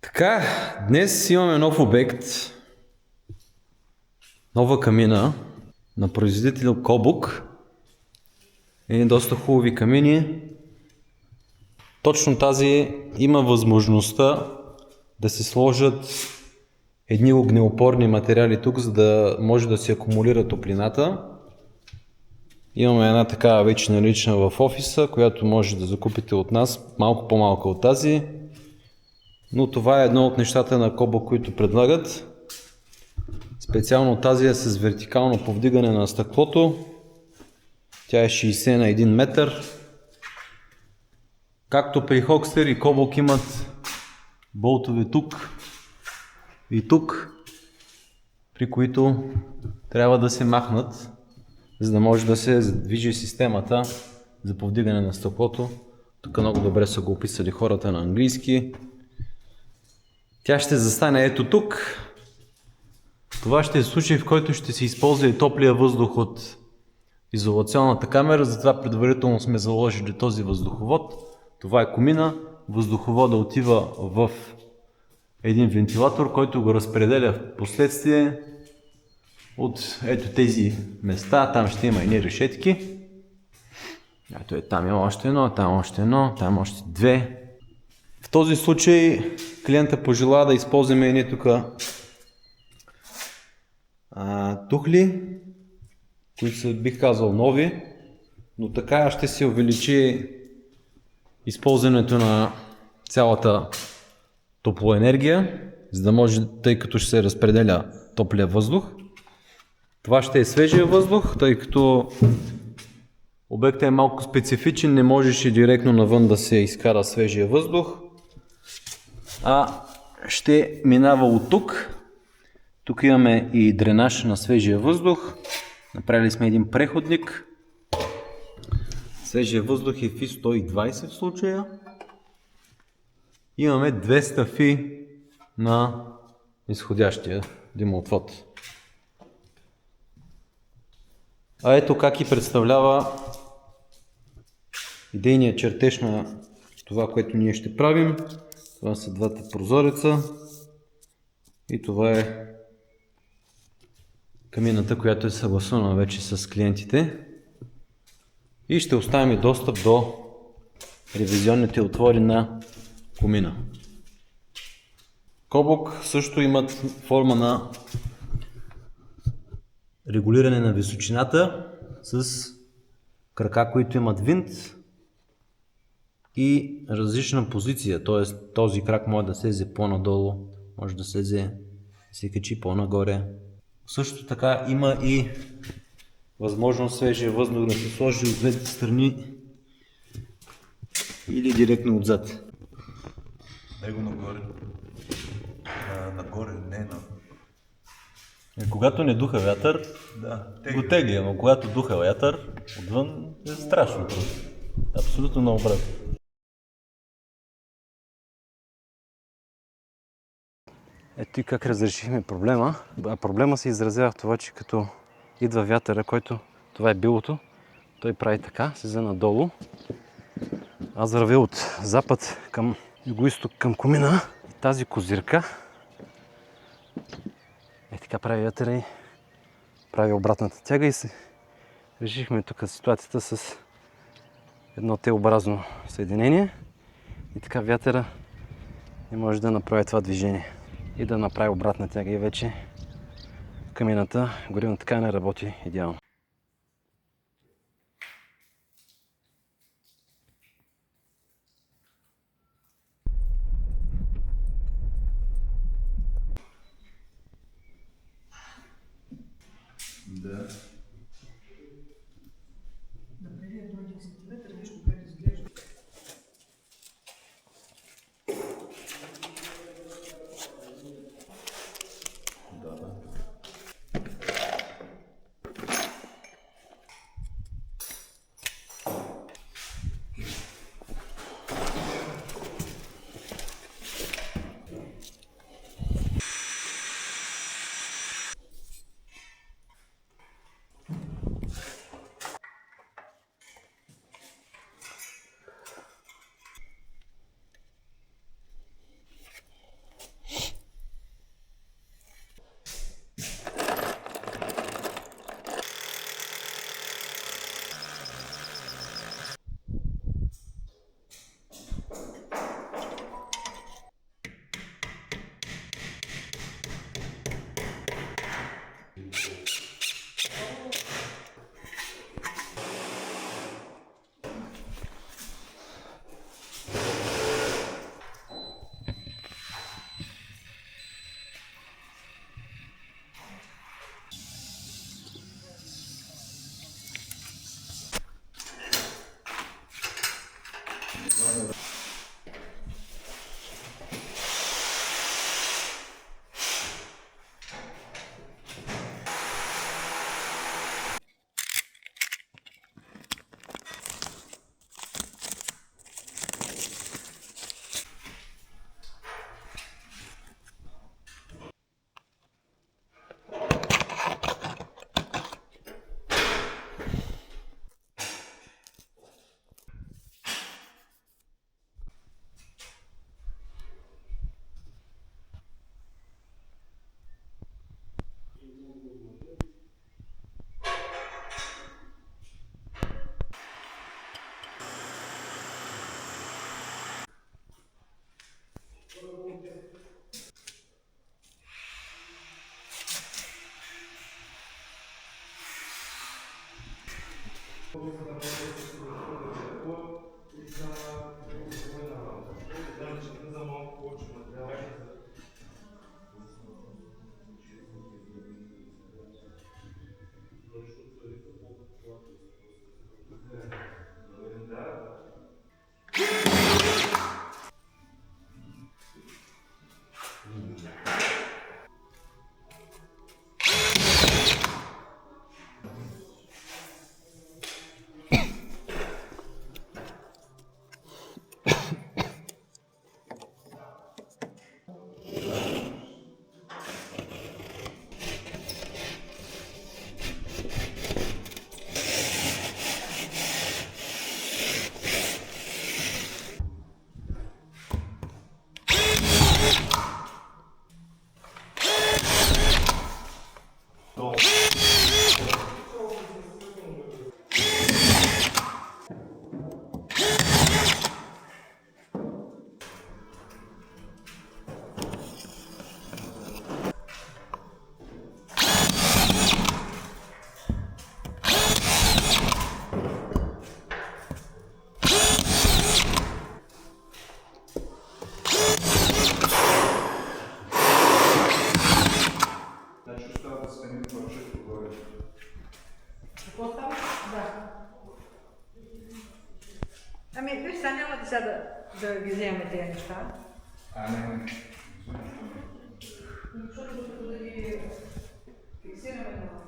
Така, днес имаме нов обект, нова камина на производител Кобук. Едни доста хубави камини. Точно тази има възможността да се сложат едни огнеупорни материали тук, за да може да се акумулира топлината. Имаме една такава вече налична в офиса, която може да закупите от нас, малко по-малка от тази. Но това е едно от нещата на Кобук, които предлагат. Специално тази е с вертикално повдигане на стъклото. Тя е 60 на 1 метър. Както при Хокстер и Кобук имат болтове тук и тук, при които трябва да се махнат, за да може да се движи системата за повдигане на стъклото. Тук много добре са го описали хората на английски. Тя ще застане ето тук. Това ще е случай, в който ще се използва и топлия въздух от изолационната камера, затова предварително сме заложили този въздуховод. Това е комина. Въздуховода отива в един вентилатор, който го разпределя в последствие от ето тези места. Там ще има едни решетки. Ето е, там има още едно, там още едно, там още две. В този случай клиента пожела да използваме едни тук тухли, които са, бих казал, нови, но така ще се увеличи използването на цялата топлоенергия, за да може, тъй като ще се разпределя топлия въздух. Това ще е свежия въздух, тъй като обектът е малко специфичен, не можеше директно навън да се изкара свежия въздух, а ще минава от тук. Тук имаме и дренаж на свежия въздух. Направили сме един преходник. Свежия въздух е FI 120 в случая. Имаме 200 FI на изходящия димоотвод. А ето как и представлява идейният чертеж на това, което ние ще правим. Това са двата прозореца и това е камината, която е съгласувана вече с клиентите. И ще оставим и достъп до ревизионните отвори на комина. Кобук също имат форма на регулиране на височината с крака, които имат винт и различна позиция, т.е. този крак може да слезе по-надолу, може да се качи по-нагоре. Също така има и възможност свежия въздух да се сложи от двете страни или директно отзад. Дай го нагоре. Нагоре, не на... Когато не духа вятър, го тегли, но когато духа вятър, отвън е страшно. Абсолютно наобратно. Ето и как разрешихме проблема. Проблема се изразява в това, че като идва вятъра, който това е билото, той прави така, слиза надолу. Аз вървя от запад към югоизток към комина и тази козирка така прави вятъра и прави обратната тяга и решихме тук ситуацията с едно Т-образно съединение и така вятъра не може да направи това движение и да направи обратна тяга и вече камината горивна така не работи идеално. Да. Направи едно 1 сантиметър, нещо как изглежда. Да. Значи остава да сменим парчето горе. Какво става? Да. Ами, виж, сега няма да сега да ги вземем тези неща. Не. Защото докато да ги фиксираме на